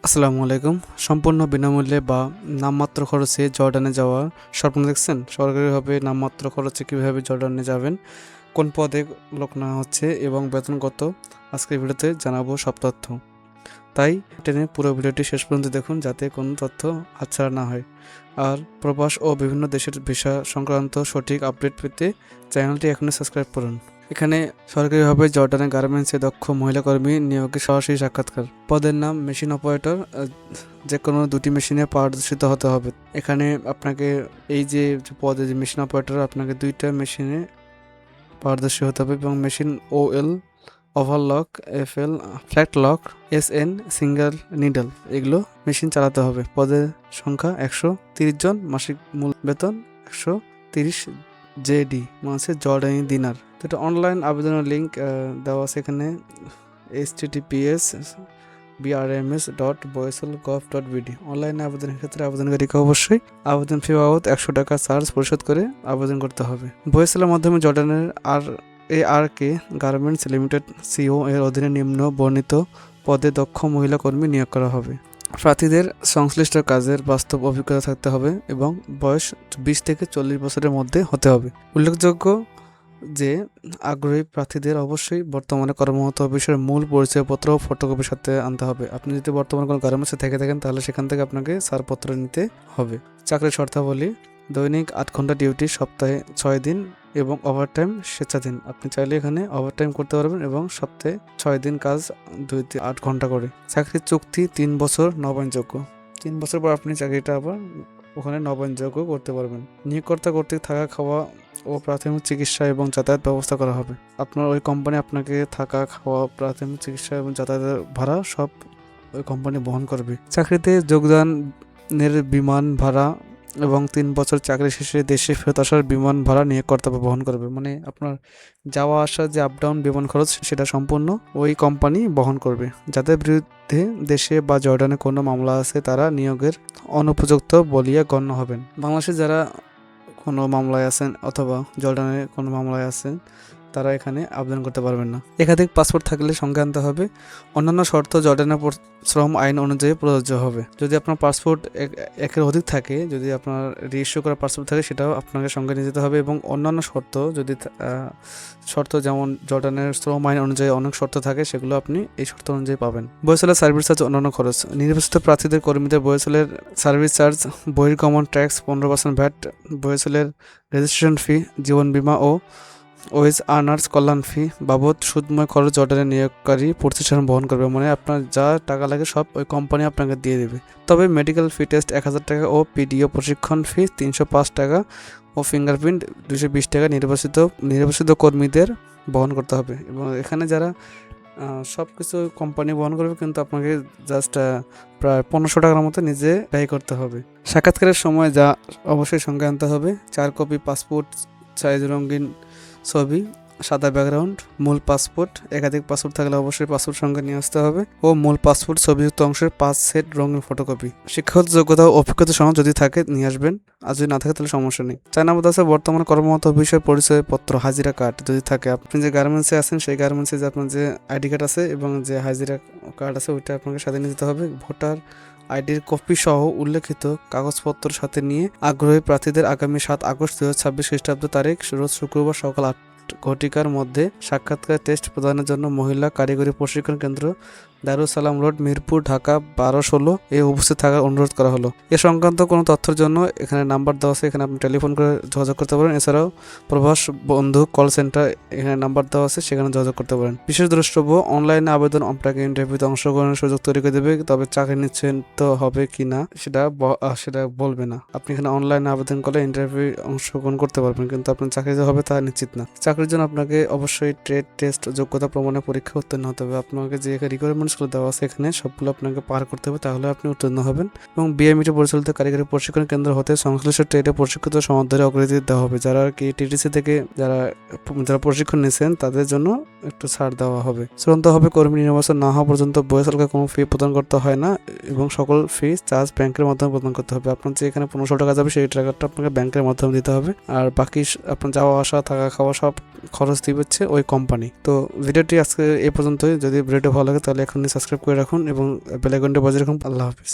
আসসালামু আলাইকুম। সম্পূর্ণ বিনামূল্যে বা নামমাত্র খরচে জর্ডানে যাওয়ার স্বপ্ন দেখছেন? সরকারিভাবে নামমাত্র খরচে কিভাবে জর্ডানে যাবেন, কোন পদে লোক নেওয়া হচ্ছে এবং বেতন কত, আজকের ভিডিওতে জানাবো সব তথ্য। তাই টেনে পুরো ভিডিওটি শেষ পর্যন্ত দেখুন যাতে কোনো তথ্য হাতছাড়া না হয়। আর প্রবাস ও বিভিন্ন দেশের ভিসা সংক্রান্ত সঠিক আপডেট পেতে চ্যানেলটি এখনই সাবস্ক্রাইব করুন। এখানে সরকারিভাবে জর্ডানে গার্মেন্টসে দক্ষ মহিলা কর্মী নিয়োগের সরাসরি সাক্ষাৎকার। পদের নাম মেশিন অপারেটর, যে কোনো দুটি মেশিনে পারদর্শিত হতে হবে। এখানে আপনাকে এই যে পদে যে মেশিন অপারেটর, আপনাকে দুইটা মেশিনে পারদর্শী হতে হবে এবং machine OL, overlock, FL, flat lock, SN, single needle এগুলো মেশিন চালাতে হবে। পদের সংখ্যা 130 জন, মাসিক মূল বেতন 130 জেডি, মানে জর্ডানি দিনার। তো এটা অনলাইন আবেদনের লিঙ্ক দেওয়া আছে এখানে https://brms.boesel.gov.bd। অনলাইনে আবেদনের ক্ষেত্রে আবেদনকারীকে অবশ্যই আবেদন ফি বাবদ 100 টাকা চার্জ পরিশোধ করে আবেদন করতে হবে। বয়েসেলের মাধ্যমে জর্ডানের ARK গার্মেন্টস লিমিটেড সিও এর অধীনে নিম্ন বর্ণিত পদে দক্ষ মহিলা কর্মী নিয়োগ করা হবে। প্রার্থীদের সংশ্লিষ্ট কাজের বাস্তব অভিজ্ঞতা থাকতে হবে এবং বয়স 20 থেকে 40 বছরের মধ্যে হতে হবে। উল্লেখযোগ্য যে আগ্রহী প্রার্থীদের অবশ্যই বর্তমানে কর্মরত অফিসের মূল পরিচয়পত্র ও ফটোকপির সাথে আনতে হবে। আপনি যদি বর্তমানে কোনো গার্মেন্টসে থেকে থাকেন তাহলে সেখান থেকে আপনাকে ছাড়পত্র নিতে হবে। চাকরির শর্তাবলী: দৈনিক 8 ঘন্টা ডিউটি, সপ্তাহে 6 দিন এবং ওভারটাইম স্বেচ্ছাধীন। আপনি চাইলে এখানে ওভারটাইম করতে পারবেন এবং সপ্তাহে 6 দিন কাজ 8 ঘন্টা করে। চাকরির চুক্তি 3 বছর নবায়নযোগ্য। 3 বছর পর আপনি চাকরিটা আবার ওখানে নবায়নযোগ্য করতে পারবেন। নিয়োগকর্তা কর্তৃক থাকা, খাওয়া ও প্রাথমিক চিকিৎসা এবং যাতায়াত ব্যবস্থা করা হবে। আপনার ওই কোম্পানি আপনাকে থাকা, খাওয়া, প্রাথমিক চিকিৎসা এবং যাতায়াতের ভাড়া সব ওই কোম্পানি বহন করবে। চাকরিতে যোগদানের বিমান ভাড়া এবং 3 বছর চাকরি শেষে দেশে ফেরত আসার বিমান ভাড়া নিয়োগকর্তা বহন করবে। মানে আপনার যাওয়া আসা যে আপ ডাউন বিমান খরচ সেটা সম্পূর্ণ ওই কোম্পানি বহন করবে। যাদের বিরুদ্ধে দেশে বা জর্ডানে কোনো মামলা আছে তারা নিয়োগের অনুপযুক্ত বলিয়া গণ্য হবেন। বাংলাদেশে যারা কোনো মামলায় আছেন অথবা জর্ডানে কোনো মামলায় আছেন তারা এখানে আবেদন করতে পারবেন না। একাধিক পাসপোর্ট থাকলে সঙ্গে আনতে হবে। অন্যান্য শর্ত জর্ডানের শ্রম আইন অনুযায়ী প্রযোজ্য হবে। যদি আপনার পাসপোর্ট একের অধিক থাকে, যদি আপনার রেজিস্টার করা পাসপোর্ট থাকে সেটাও আপনাকে সঙ্গে নিয়ে যেতে হবে এবং অন্যান্য শর্ত যদি যেমন জর্ডানের শ্রম আইন অনুযায়ী অনেক শর্ত থাকে সেগুলো আপনি এই শর্ত অনুযায়ী পাবেন। বয়েসেলের সার্ভিস চার্জ, অন্যান্য খরচ: নির্বাচিত প্রার্থীদের কর্মীদের বয়েসেলের সার্ভিস চার্জ, বহির্গমন ট্যাক্স 15% ভ্যাট, বয়েসেলের রেজিস্ট্রেশন ফি, জীবন বীমা ও ওয়েজ আর্নার্স কল্যাণ ফি বাবদ সুদময় খরচ জর্ডানের নিয়োগকারী প্রতিষ্ঠান বহন করবে। মানে আপনার যা টাকা লাগে সব ওই কোম্পানি আপনাকে দিয়ে দেবে। তবে মেডিকেল ফি টেস্ট 1000 টাকা ও পিডিও প্রশিক্ষণ ফি 305 টাকা ও ফিঙ্গারপ্রিন্ট 220 টাকা নির্বাচিত কর্মীদের বহন করতে হবে। এবং এখানে যারা সব কিছু কোম্পানি বহন করবে, কিন্তু আপনাকে জাস্ট প্রায় 1500 টাকার মতো নিজে ব্যয় করতে হবে। সাক্ষাৎকারের সময় যা অবশ্যই সঙ্গে আনতে হবে: 4 কপি পাসপোর্ট সাইজ রঙিন ছবি, সাদা ব্যাকগ্রাউন্ড, মূল পাসপোর্ট, একাধিক পাসপোর্ট থাকলে অবশ্যই পাসপোর্ট সঙ্গে নিয়ে আসতে হবে ও মূল পাসপোর্ট ছবিযুক্ত অংশের 5 সেট রঙিন ফটোকপি। শিক্ষাগত যোগ্যতা ও অভিজ্ঞতা সনদ যদি থাকে নিয়ে আসবেন, আর যদি না থাকে তাহলে সমস্যা নেই। 4 নম্বর আছে বর্তমানে কর্মরত অফিসের পরিচয়পত্র, হাজিরা কার্ড যদি থাকে। আপনি যে গার্মেন্টসে আছেন সেই গার্মেন্টসে যে আপনার যে আইডি কার্ড আছে এবং যে হাজিরা কার্ড আছে ওইটা আপনাকে সাথে নিয়ে যেতে হবে। ভোটার আইডির কপি সহ উল্লেখিত কাগজপত্র সাথে নিয়ে আগ্রহী প্রার্থীদের আগামী 7 আগস্ট 2026 খ্রিস্টাব্দ তারিখ রোজ শুক্রবার সকাল 8 ঘটিকার মধ্যে সাক্ষাৎকার টেস্ট প্রদানের জন্য মহিলা কারিগরি প্রশিক্ষণ কেন্দ্র, দারুস সালাম রোড, মিরপুর, ঢাকা 1216 এ উপস্থিত থাকার অনুরোধ করা হলো। এ সংক্রান্ত কোনো তথ্যের জন্য এখানে নাম্বার দেওয়া আছে, এখানে আপনি টেলিফোন করে যোগাযোগ করতে পারেন। এছাড়াও প্রবাস বন্ধু কল সেন্টার, এখানে নাম্বার দেওয়া আছে, সেখানে যোগাযোগ করতে পারেন। বিশেষ দ্রষ্টব্য: অনলাইনে আবেদন আপনাকে ইন্টারভিউতে অংশগ্রহণের সুযোগ তৈরি করে দেবে, তবে চাকরি নিশ্চিত হবে কি না সেটা বলবে না। আপনি এখানে অনলাইনে আবেদন করলে ইন্টারভিউ অংশগ্রহণ করতে পারবেন, কিন্তু আপনার চাকরি যে হবে তা নিশ্চিত না। চাকরির জন্য আপনাকে অবশ্যই ট্রেড টেস্ট যোগ্যতা প্রমাণের পরীক্ষা উত্তীর্ণ হতে হবে। আপনাকে যে রিকোয়ারমেন্টসগুলো দেওয়া আছে এখানে সবগুলো আপনাকে পার করতে হবে, তাহলে আপনি উত্তীর্ণ হবেন। এবং বিএমইটি পরিচালিত কারিগরি প্রশিক্ষণ কেন্দ্র হতে সংশ্লিষ্ট ট্রেডে প্রশিক্ষিত সমাদরে অগ্রগতি দেওয়া হবে। যারা আর কি টিটিসি থেকে যারা প্রশিক্ষণ নিয়েছেন তাদের জন্য একটু ছাড় দেওয়া হবে। চূড়ান্ত হবে কর্মী নির্বাচন না হওয়া পর্যন্ত বয়েসেলকে কোনো ফি প্রদান করতে হয় না এবং সকল ফি চার্জ ব্যাংকের মাধ্যমে প্রদান করতে হবে। আপনার যে এখানে 1500 টাকা যাবে সেই টাকাটা আপনাকে ব্যাংকের মাধ্যমে দিতে হবে, আর বাকি আপনার যাওয়া আসা, থাকা, খাওয়া সব খরচ দিবে হচ্ছে ওই কোম্পানি। তো ভিডিওটি আজকে এই পর্যন্তই। যদি ভিডিওটি ভালো লাগে তাহলে এখন চ্যানেল সাবস্ক্রাইব করে রাখুন এবং বেল আইকনটা বাজিয়ে রাখুন। আল্লাহ হাফিজ।